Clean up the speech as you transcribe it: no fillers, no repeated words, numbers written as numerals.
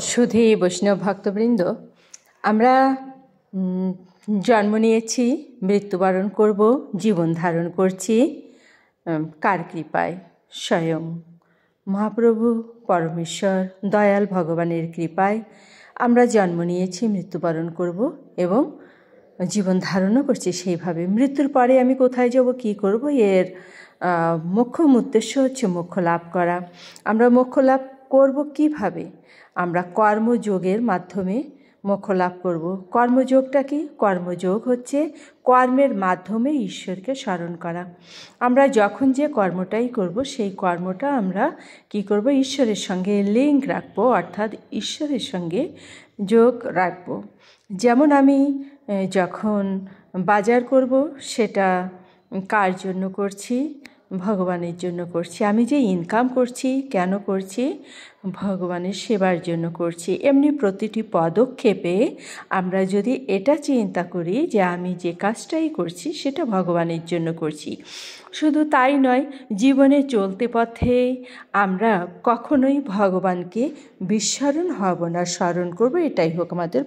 সুধী বৈষ্ণব ভক্তবৃন্দ, আমরা জন্ম নিয়েছি, মৃত্যুবরণ করব, জীবন ধারণ করছি কার কৃপায়? স্বয়ং মহাপ্রভু পরমেশ্বর দয়াল ভগবানের কৃপায় আমরা জন্ম নিয়েছি, মৃত্যুবরণ করব এবং জীবন ধারণও করছি সেইভাবে। মৃত্যুর পরে আমি কোথায় যাব, কী করব, এর মোক্ষম উদ্দেশ্য হচ্ছে মোক্ষ লাভ করা। আমরা মোক্ষ লাভ করব কিভাবে? আমরা কর্মযোগের মাধ্যমে মোক্ষ লাভ করব। কর্মযোগটা কি? কর্মযোগ হচ্ছে কর্মের মাধ্যমে ঈশ্বরকে স্মরণ করা। আমরা যখন যে কর্মটাই করব, সেই কর্মটা আমরা কি করব? ঈশ্বরের সঙ্গে লিঙ্ক রাখবো, অর্থাৎ ঈশ্বরের সঙ্গে যোগ রাখব। যেমন আমি যখন বাজার করব, সেটা কার জন্য করছি? ভগবানের জন্য করছি। আমি যে ইনকাম করছি, কেন করছি? ভগবানের সেবার জন্য করছি। এমনি প্রতিটি পদক্ষেপে আমরা যদি এটা চিন্তা করি যে আমি যে কাজটাই করছি সেটা ভগবানের জন্য করছি। শুধু তাই নয়, জীবনে চলতে পথে আমরা কখনোই ভগবানকে বিস্মরণ হব না, স্মরণ করব। এটাই হোক আমাদের